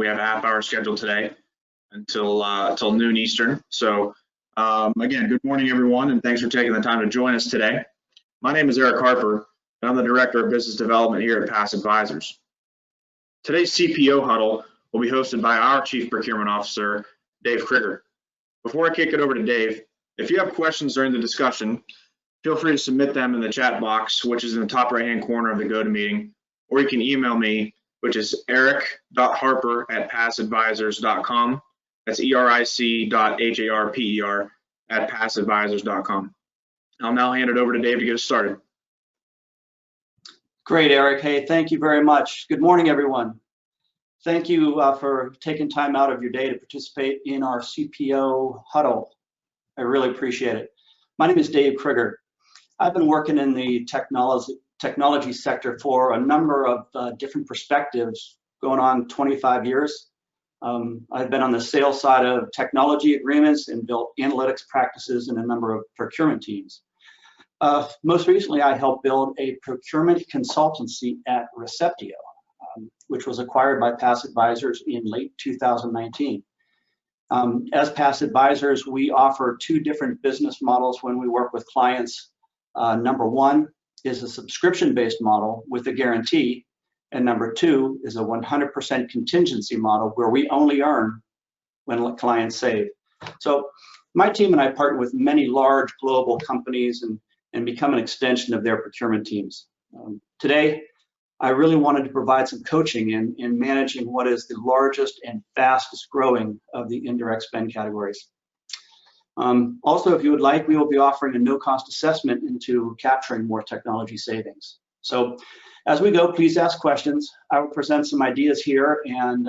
We have a half-hour scheduled today until noon Eastern. So again, good morning, everyone, and thanks for taking the time to join us today. My name is Eric Harper, and I'm the Director of Business Development here at PAAS Advisors. Today's CPO Huddle will be hosted by our Chief Procurement Officer, Dave Krigger. Before I kick it over to Dave, if you have questions during the discussion, feel free to submit them in the chat box, which is in the top right-hand corner of the GoToMeeting, or you can email me, which is eric.harper@paasadvisors.com. That's eric.harper@paasadvisors.com. I'll now hand it over to Dave to get us started. Great, Eric. Hey, thank you very much. Good morning, everyone. Thank you for taking time out of your day to participate in our CPO Huddle. I really appreciate it. My name is Dave Krigger. I've been working in the technology sector for a number of different perspectives, going on 25 years. I've been on the sales side of technology agreements and built analytics practices in a number of procurement teams. Most recently, I helped build a procurement consultancy at Receptio, which was acquired by PAAS Advisors in late 2019. As PAAS Advisors, we offer two different business models when we work with clients. Number one is a subscription-based model with a guarantee, and number two is a 100% contingency model where we only earn when clients save. So my team and I partner with many large global companies and become an extension of their procurement teams. Today, I really wanted to provide some coaching in managing what is the largest and fastest growing of the indirect spend categories. Also, if you would like, we will be offering a no-cost assessment into capturing more technology savings. So as we go, please ask questions. I will present some ideas here, and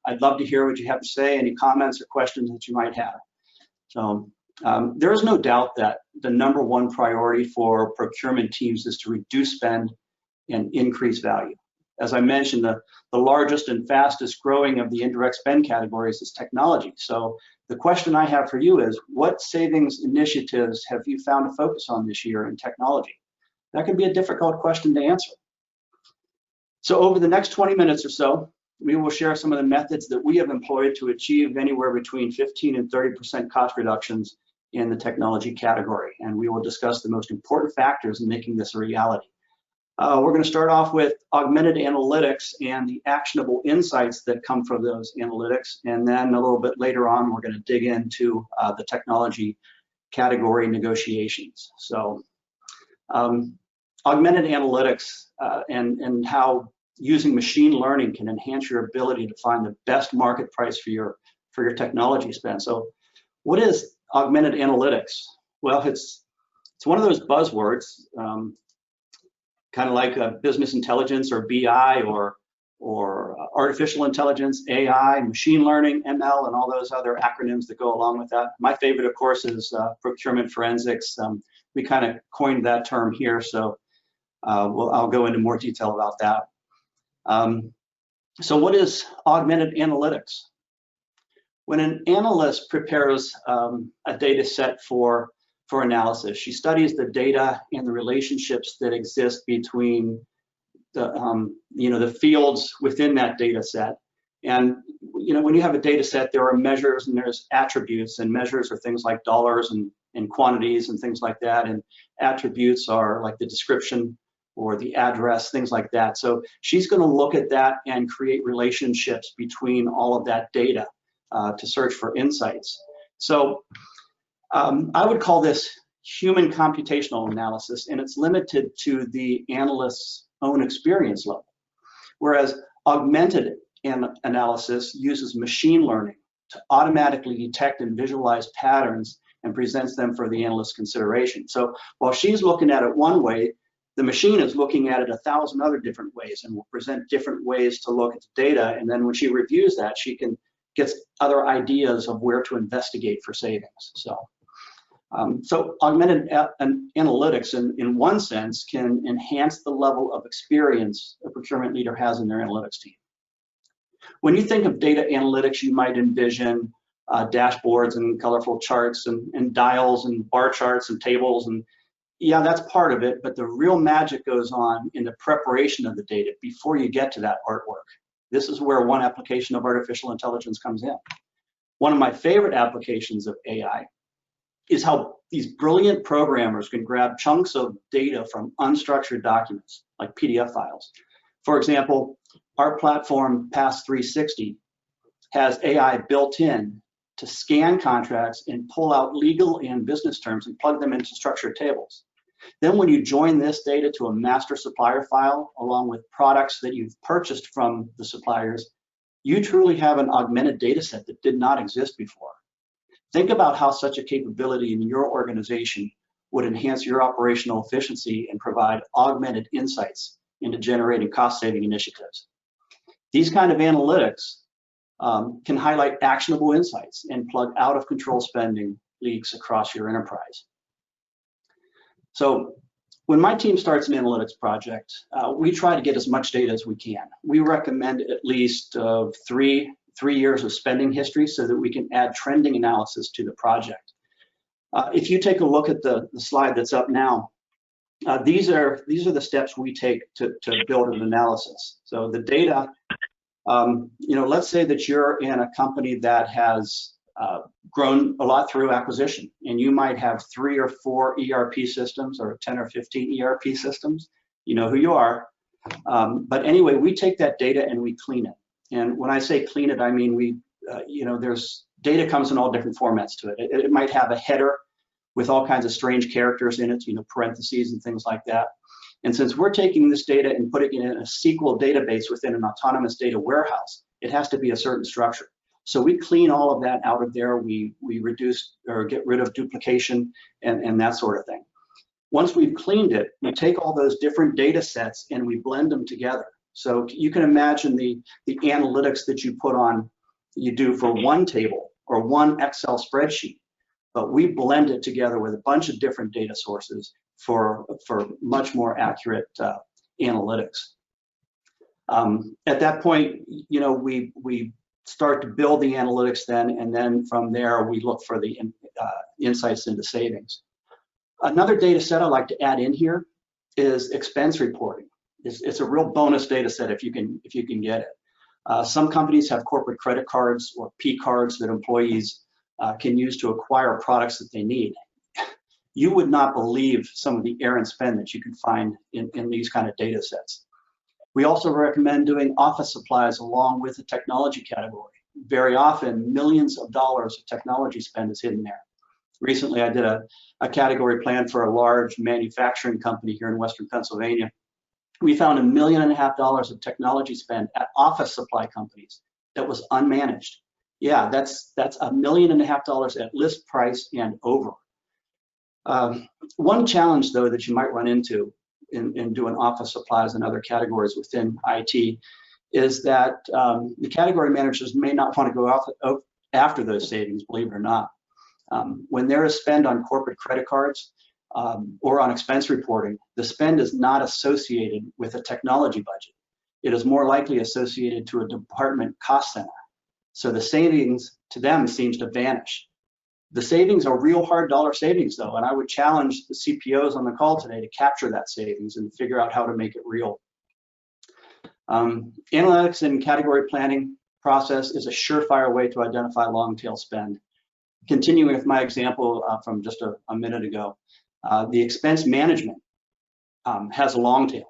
I'd love to hear what you have to say, any comments or questions that you might have. So there is no doubt that the number one priority for procurement teams is to reduce spend and increase value. As I mentioned, the largest and fastest growing of the indirect spend categories is technology. So the question I have for you is, what savings initiatives have you found to focus on this year in technology? That can be a difficult question to answer. So over the next 20 minutes or so, we will share some of the methods that we have employed to achieve anywhere between 15 and 30% cost reductions in the technology category. And we will discuss the most important factors in making this a reality. We're going to start off with augmented analytics and the actionable insights that come from those analytics. And then a little bit later on, we're going to dig into the technology category negotiations. So augmented analytics and how using machine learning can enhance your ability to find the best market price for your technology spend. So what is augmented analytics? Well, it's one of those buzzwords, kind of like business intelligence or BI or artificial intelligence, AI, machine learning, ML, and all those other acronyms that go along with that. My favorite, of course, is procurement forensics. We kind of coined that term here, so I'll go into more detail about that. So what is augmented analytics? When an analyst prepares a data set for analysis, she studies the data and the relationships that exist between the fields within that data set. And when you have a data set, there are measures and there's attributes, and measures are things like dollars and quantities and things like that, and attributes are like the description or the address, things like that. So she's going to look at that and create relationships between all of that data to search for insights. So I would call this human computational analysis, and it's limited to the analyst's own experience level. Whereas augmented analysis uses machine learning to automatically detect and visualize patterns and presents them for the analyst's consideration. So while she's looking at it one way, the machine is looking at it 1,000 other different ways and will present different ways to look at the data. And then when she reviews that, she can get other ideas of where to investigate for savings. So augmented analytics, in one sense, can enhance the level of experience a procurement leader has in their analytics team. When you think of data analytics, you might envision dashboards and colorful charts and dials and bar charts and tables, and yeah, that's part of it, but the real magic goes on in the preparation of the data before you get to that artwork. This is where one application of artificial intelligence comes in. One of my favorite applications of AI is how these brilliant programmers can grab chunks of data from unstructured documents, like PDF files. For example, our platform, PAAS 360, has AI built in to scan contracts and pull out legal and business terms and plug them into structured tables. Then when you join this data to a master supplier file, along with products that you've purchased from the suppliers, you truly have an augmented data set that did not exist before. Think about how such a capability in your organization would enhance your operational efficiency and provide augmented insights into generating cost-saving initiatives. These kind of analytics can highlight actionable insights and plug out-of-control spending leaks across your enterprise. So when my team starts an analytics project, we try to get as much data as we can. We recommend at least three years of spending history so that we can add trending analysis to the project. If you take a look at the slide that's up now, these are the steps we take to build an analysis. So the data, let's say that you're in a company that has grown a lot through acquisition, and you might have 3 or 4 ERP systems or 10 or 15 ERP systems. You know who you are. But anyway, we take that data and we clean it. And when I say clean it, I mean there's data comes in all different formats to it. It might have a header with all kinds of strange characters in it, parentheses and things like that. And since we're taking this data and putting it in a SQL database within an autonomous data warehouse, it has to be a certain structure. So we clean all of that out of there. We reduce or get rid of duplication and that sort of thing. Once we've cleaned it, we take all those different data sets and we blend them together. So you can imagine the analytics that you do for one table or one Excel spreadsheet, but we blend it together with a bunch of different data sources for much more accurate analytics. At that point, we start to build the analytics then, and then from there we look for the insights into savings. Another data set I like to add in here is expense reporting. It's a real bonus data set if you can get it. Some companies have corporate credit cards or P cards that employees can use to acquire products that they need. You would not believe some of the errant spend that you can find in these kind of data sets. We also recommend doing office supplies along with the technology category. Very often, millions of dollars of technology spend is hidden there. Recently, I did a category plan for a large manufacturing company here in Western Pennsylvania. We found $1.5 million of technology spend at office supply companies that was unmanaged. Yeah, that's $1.5 million at list price and over. One challenge, though, that you might run into in doing office supplies and other categories within IT is that the category managers may not want to go after those savings, believe it or not. When there is spend on corporate credit cards or on expense reporting, the spend is not associated with a technology budget. It is more likely associated to a department cost center. So the savings to them seems to vanish. The savings are real hard dollar savings though, and I would challenge the CPOs on the call today to capture that savings and figure out how to make it real. Analytics and category planning process is a surefire way to identify long tail spend. Continuing with my example from just a minute ago, the expense management has a long tail.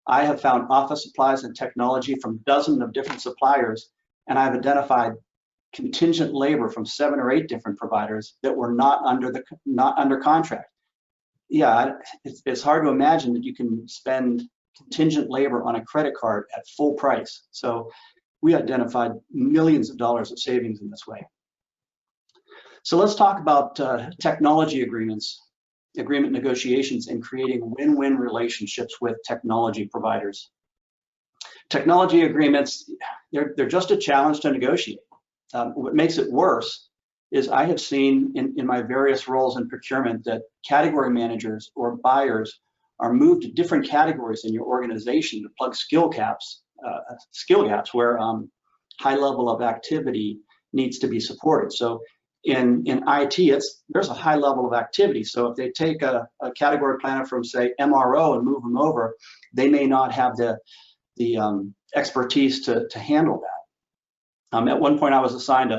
I have found office supplies and technology from dozens of different suppliers, and I've identified contingent labor from 7 or 8 different providers that were not under contract. Yeah, it's hard to imagine that you can spend contingent labor on a credit card at full price. So we identified millions of dollars of savings in this way. So let's talk about technology agreement negotiations and creating win-win relationships with technology providers. Technology agreements, they're just a challenge to negotiate. What makes it worse is I have seen in my various roles in procurement that category managers or buyers are moved to different categories in your organization to plug skill gaps where high level of activity needs to be supported. So in IT, there's a high level of activity. So if they take a category planner from, say, MRO and move them over, they may not have the expertise to handle that. At one point, I was assigned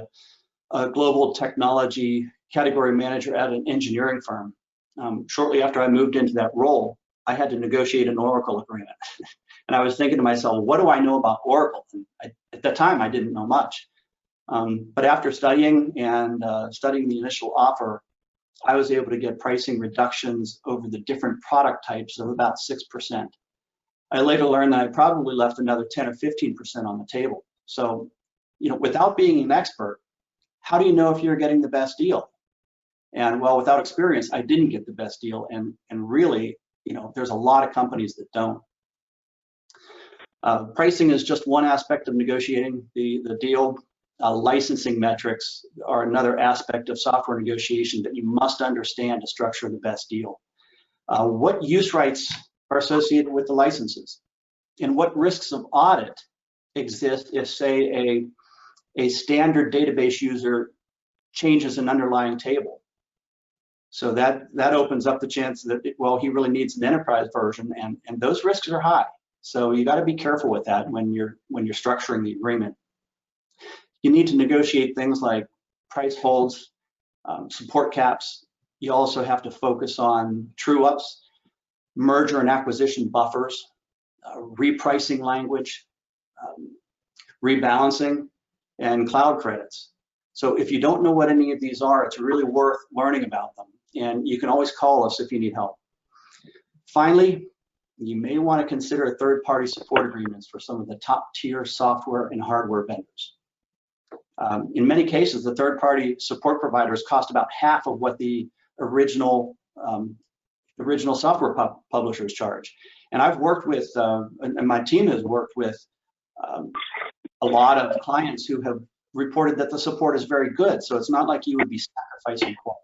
a global technology category manager at an engineering firm. Shortly after I moved into that role, I had to negotiate an Oracle agreement. And I was thinking to myself, what do I know about Oracle? And at that time, I didn't know much. But after studying and studying the initial offer, I was able to get pricing reductions over the different product types of about 6%. I later learned that I probably left another 10 or 15% on the table. So, without being an expert, how do you know if you're getting the best deal? And well, without experience, I didn't get the best deal. And really, there's a lot of companies that don't. Pricing is just one aspect of negotiating the deal. Licensing metrics are another aspect of software negotiation that you must understand to structure the best deal. What use rights are associated with the licenses? And what risks of audit exist if, say, a standard database user changes an underlying table? So that opens up the chance that, well, he really needs an enterprise version, and those risks are high. So you got to be careful with that when you're structuring the agreement. You need to negotiate things like price holds, support caps. You also have to focus on true ups, merger and acquisition buffers, repricing language, rebalancing, and cloud credits. So if you don't know what any of these are, it's really worth learning about them. And you can always call us if you need help. Finally, you may want to consider third-party support agreements for some of the top-tier software and hardware vendors. In many cases, the third-party support providers cost about half of what the original software publishers charge. And I've worked with, and my team has worked with a lot of clients who have reported that the support is very good. So it's not like you would be sacrificing quality.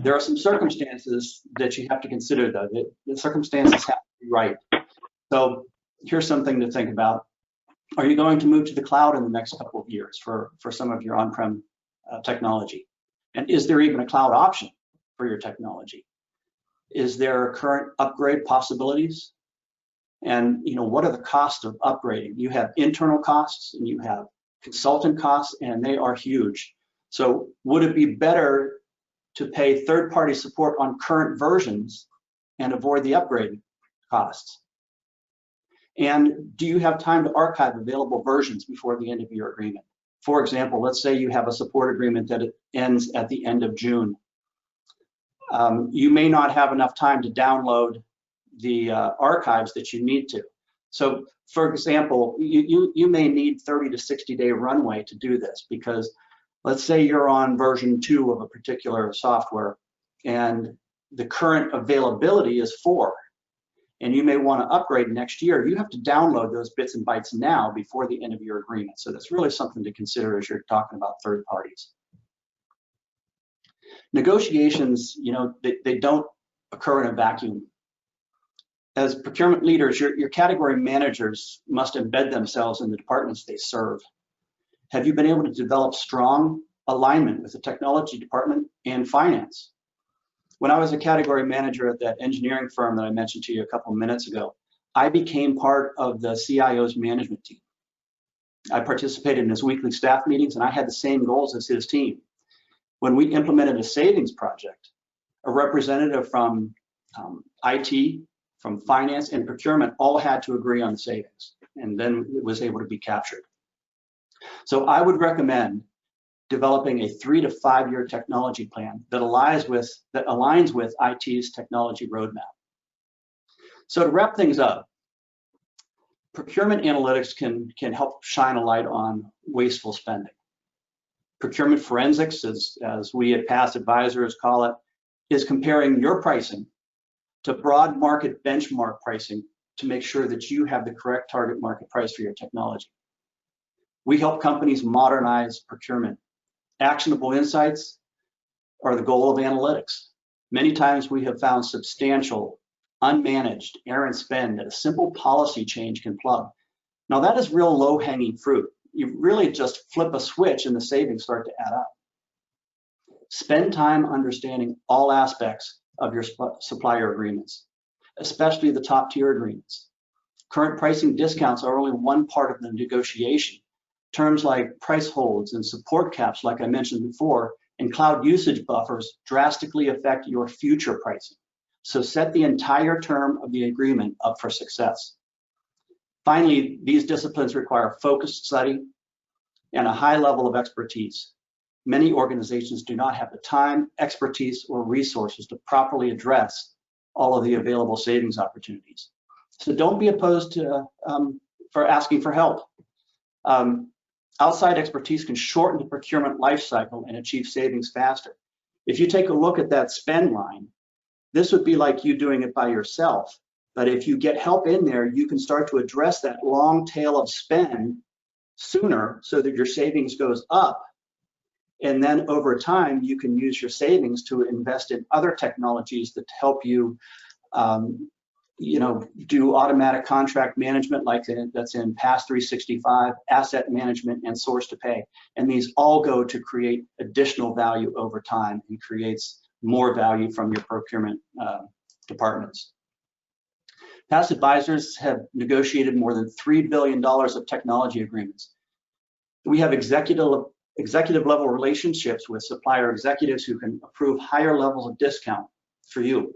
There are some circumstances that you have to consider, though. The circumstances have to be right. So here's something to think about. Are you going to move to the cloud in the next couple of years for some of your on-prem technology? And is there even a cloud option for your technology? Is there current upgrade possibilities? And what are the costs of upgrading? You have internal costs and you have consultant costs, and they are huge. So would it be better to pay third-party support on current versions and avoid the upgrade costs? And do you have time to archive available versions before the end of your agreement? For example, let's say you have a support agreement that ends at the end of June. You may not have enough time to download the archives that you need to. So for example, you may need 30 to 60-day runway to do this, because let's say you're on version 2 of a particular software and the current availability is 4, and you may want to upgrade next year. You have to download those bits and bytes now before the end of your agreement. So that's really something to consider as you're talking about third parties. Negotiations, they don't occur in a vacuum. As procurement leaders, your category managers must embed themselves in the departments they serve. Have you been able to develop strong alignment with the technology department and finance? When I was a category manager at that engineering firm that I mentioned to you a couple of minutes ago, I became part of the CIO's management team. I participated in his weekly staff meetings, and I had the same goals as his team. When we implemented a savings project, a representative from IT, from finance, and procurement all had to agree on the savings, and then it was able to be captured. So I would recommend developing a 3 to 5 year technology plan that aligns with IT's technology roadmap. So to wrap things up, procurement analytics can help shine a light on wasteful spending. Procurement forensics, as we at PAAS advisors call it, is comparing your pricing to broad market benchmark pricing to make sure that you have the correct target market price for your technology. We help companies modernize procurement. Actionable insights are the goal of analytics. Many times we have found substantial, unmanaged, errant spend that a simple policy change can plug. Now that is real low-hanging fruit. You really just flip a switch and the savings start to add up. Spend time understanding all aspects of your supplier agreements, especially the top-tier agreements. Current pricing discounts are only one part of the negotiation. Terms like price holds and support caps, like I mentioned before, and cloud usage buffers drastically affect your future pricing. So set the entire term of the agreement up for success. Finally, these disciplines require focused study and a high level of expertise. Many organizations do not have the time, expertise, or resources to properly address all of the available savings opportunities. So don't be opposed to for asking for help. Outside expertise can shorten the procurement life cycle and achieve savings faster. If you take a look at that spend line, this would be like you doing it by yourself. But if you get help in there, you can start to address that long tail of spend sooner so that your savings goes up. And then over time, you can use your savings to invest in other technologies that help you, do automatic contract management that's in PAAS 365, asset management, and source to pay. And these all go to create additional value over time and creates more value from your procurement departments. PAAS advisors have negotiated more than $3 billion of technology agreements. We have executive level relationships with supplier executives who can approve higher levels of discount for you.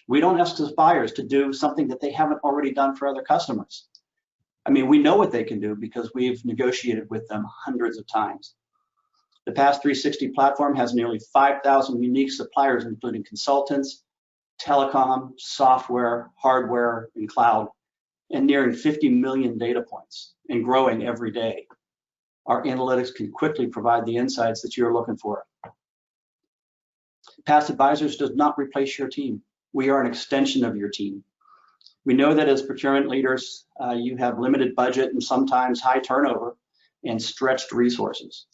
We don't ask suppliers to do something that they haven't already done for other customers. I mean, we know what they can do because we've negotiated with them hundreds of times. The PAAS 360 platform has nearly 5,000 unique suppliers, including consultants, telecom, software, hardware, and cloud, and nearing 50 million data points and growing every day. Our analytics can quickly provide the insights that you're looking for. PAAS Advisors does not replace your team. We are an extension of your team. We know that as procurement leaders, you have limited budget and sometimes high turnover and stretched resources.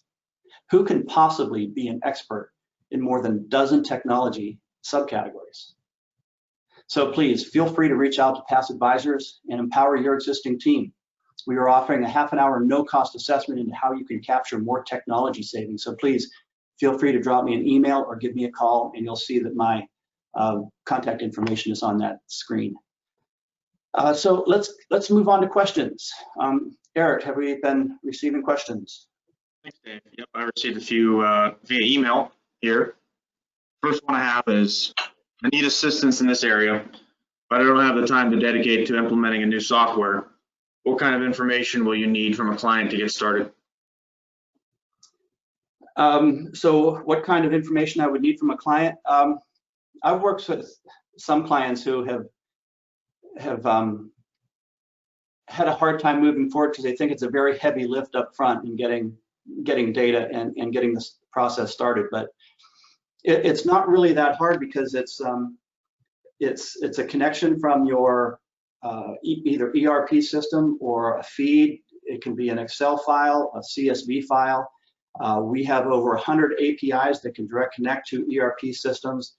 Who can possibly be an expert in more than a dozen technology subcategories? So please feel free to reach out to PAAS Advisors and empower your existing team. We are offering a half-an-hour no-cost assessment into how you can capture more technology savings. So please feel free to drop me an email or give me a call, and you'll see that my contact information is on that screen. So let's move on to questions. Eric, have we been receiving questions? Thanks, Dave. Yep, I received a few via email here. First one I have is, I need assistance in this area, but I don't have the time to dedicate to implementing a new software. What kind of information will you need from a client to get started? So what kind of information I would need from a client? I've worked with some clients who have had a hard time moving forward because they think it's a very heavy lift up front in getting data and getting this process started. But it's not really that hard because it's a connection from your either ERP system or a feed. It can be an Excel file, a CSV file. We have over 100 APIs that can direct connect to ERP systems.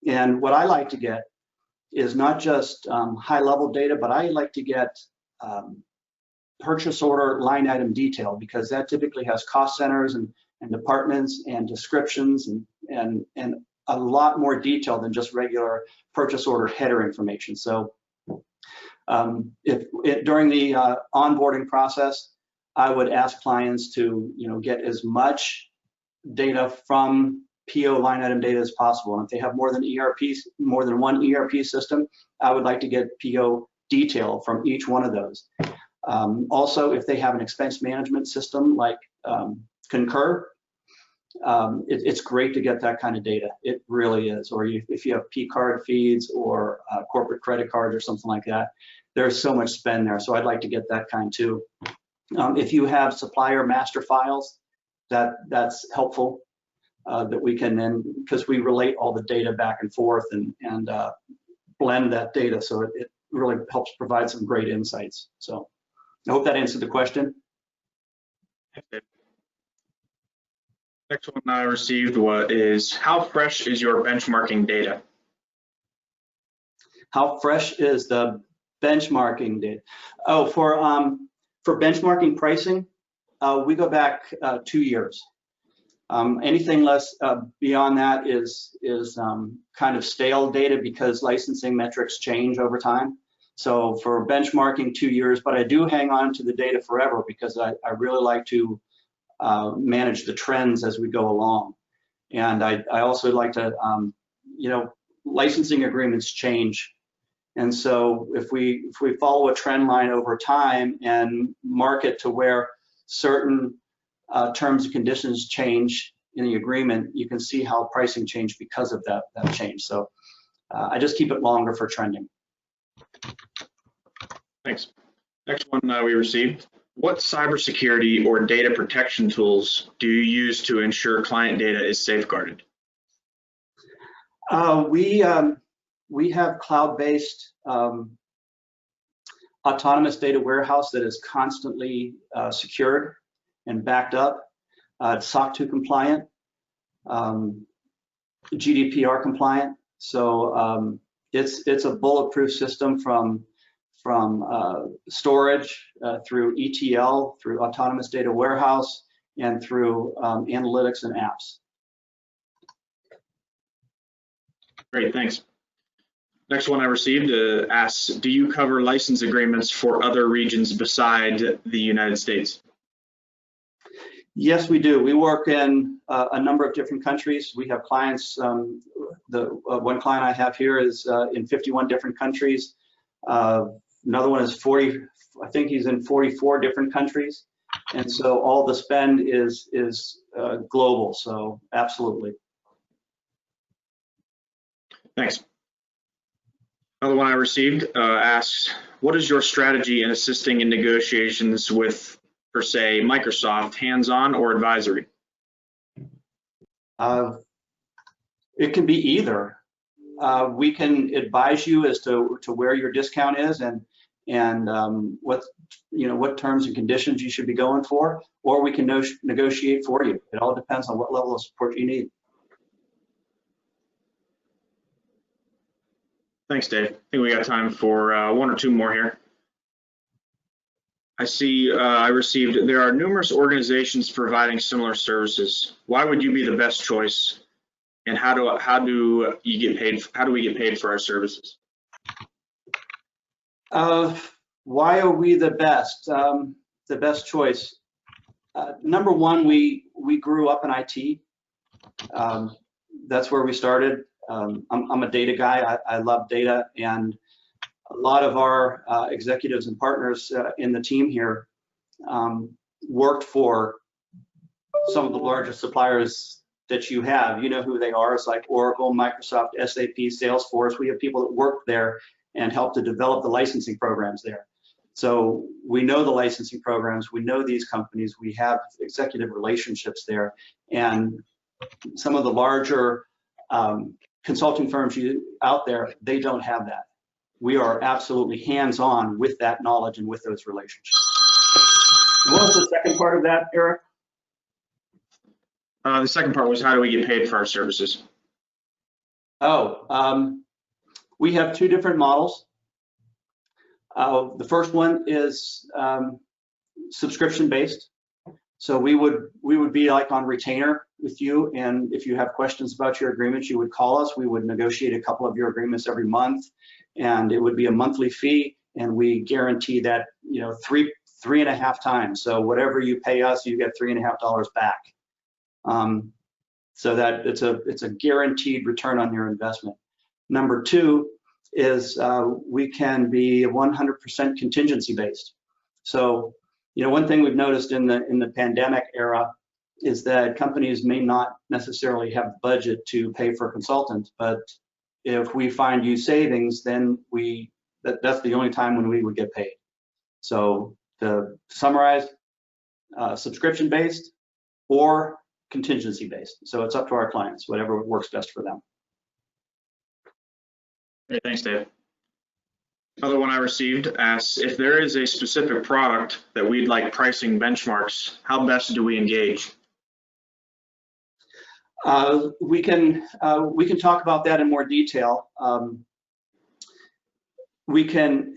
And what I like to get is not just high-level data, but I like to get purchase order line item detail, because that typically has cost centers and departments and descriptions and a lot more detail than just regular purchase order header information. So during the onboarding process, I would ask clients to get as much data from PO line item data as possible. And if they have more than one ERP system, I would like to get PO detail from each one of those. Also, if they have an expense management system like Concur, it's great to get that kind of data. It really is. Or if you have P card feeds or corporate credit cards or something like that, there's so much spend there. So I'd like to get that kind too. If you have supplier master files, that's helpful. That we can then, because we relate all the data back and forth and blend that data, so it really helps provide some great insights. So I hope that answered the question. Next one I received is, how fresh is your benchmarking data? How fresh is the benchmarking data? Oh, for benchmarking pricing, we go back 2 years. Anything less beyond that is kind of stale data, because licensing metrics change over time. So for benchmarking, 2 years, but I do hang on to the data forever because I really like to manage the trends as we go along. And I also like to, licensing agreements change. And so if we follow a trend line over time and market to where certain terms and conditions change in the agreement, you can see how pricing changed because of that change. So I just keep it longer for trending. Thanks. Next one we received. What cybersecurity or data protection tools do you use to ensure client data is safeguarded? We have cloud-based autonomous data warehouse that is constantly secured and backed up. It's SOC 2 compliant, GDPR compliant. So it's a bulletproof system from storage through ETL, through autonomous data warehouse, and through analytics and apps. Great, thanks. Next one I received asks, do you cover license agreements for other regions beside the United States? Yes, we do. We work in a number of different countries. We have clients, one client I have here is in 51 different countries. Another one is 40, I think he's in 44 different countries. And so all the spend is global, so absolutely. Thanks. Another one I received asks, what is your strategy in assisting in negotiations with, per se, Microsoft, hands-on or advisory? It can be either. We can advise you as to where your discount is and what terms and conditions you should be going for, or we can negotiate for you. It all depends on what level of support you need. Thanks, Dave. I think we got time for one or two more here. I see I received, there are numerous organizations providing similar services. Why would you be the best choice? And how do we get paid for our services? Why are we the best choice? Number one, we grew up in IT. That's where we started. I'm a data guy. I love data, and a lot of our executives and partners in the team here worked for some of the largest suppliers that you have. You know who they are. It's like Oracle, Microsoft, SAP, Salesforce. We have people that work there and help to develop the licensing programs there. So we know the licensing programs. We know these companies. We have executive relationships there. And some of the larger consulting firms out there, they don't have that. We are absolutely hands-on with that knowledge and with those relationships. What was the second part of that, Eric? The second part was, how do we get paid for our services? We have two different models. The first one is subscription-based. So we would be like on retainer with you, and if you have questions about your agreements, you would call us. We would negotiate a couple of your agreements every month, and it would be a monthly fee, and we guarantee that, you know, three and a half times. So whatever you pay us, you get $3.50 back. So that it's a guaranteed return on your investment. Number two is we can be 100% contingency based. So, you know, one thing we've noticed in the pandemic era is that companies may not necessarily have budget to pay for consultants, but if we find you savings, then that's the only time when we would get paid. So to summarize, subscription based or contingency based. So it's up to our clients, whatever works best for them. Great, thanks, Dave. Another one I received asks, if there is a specific product that we'd like pricing benchmarks, how best do we engage? We can talk about that in more detail. We can,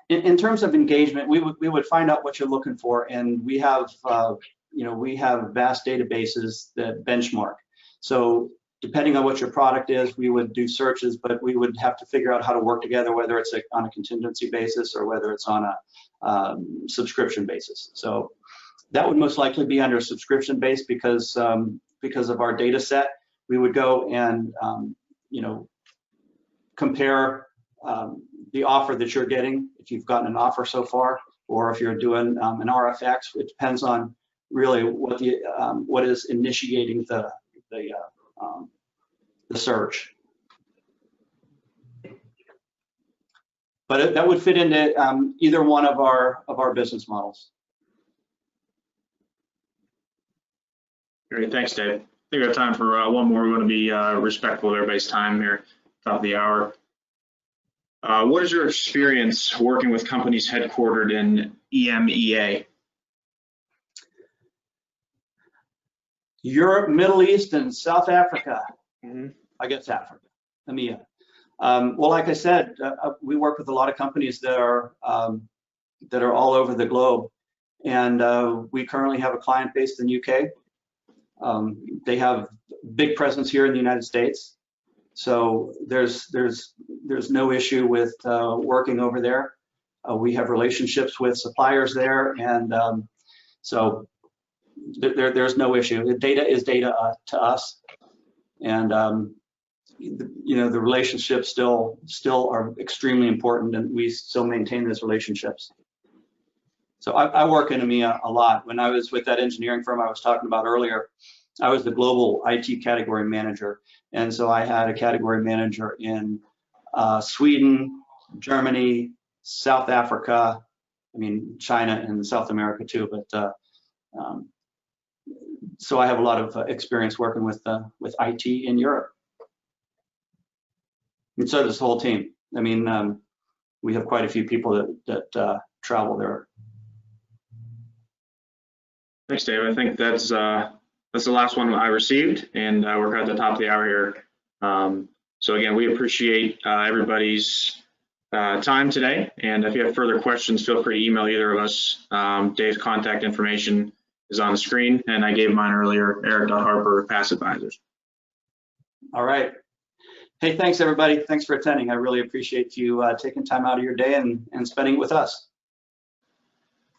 in terms of engagement, we would find out what you're looking for, and we have vast databases that benchmark. So Depending on what your product is, we would do searches, but we would have to figure out how to work together, whether it's on a contingency basis or whether it's on a subscription basis. So that would most likely be under a subscription base because of our data set. We would go and compare the offer that you're getting, if you've gotten an offer so far, or if you're doing an RFX. It depends on really what is initiating the search. But that would fit into either one of our business models. Great, thanks, Dave. I think we have time for one more. We want to be respectful of everybody's time here, top of the hour. What is your experience working with companies headquartered in EMEA? Europe, Middle East, and South Africa. I guess Africa, EMEA. Well, like I said, we work with a lot of companies that are all over the globe, and we currently have a client based in the UK. They have big presence here in the United States, so there's no issue with working over there. We have relationships with suppliers there, and so there's no issue. The data is data to us, and the relationships still are extremely important, and we still maintain those relationships. So I work in EMEA a lot. When I was with that engineering firm I was talking about earlier, I was the global IT category manager, and so I had a category manager in Sweden, Germany, South Africa, China and South America too, but so I have a lot of experience working with IT in Europe. And so does the whole team. We have quite a few people that travel there. Thanks, Dave. I think that's the last one I received, and we're at the top of the hour here. So again, we appreciate everybody's time today. And if you have further questions, feel free to email either of us. Dave's contact information is on the screen, and I gave mine earlier, Eric.Harper, PAAS Advisors. All right. Hey, thanks everybody. Thanks for attending. I really appreciate you taking time out of your day and spending it with us.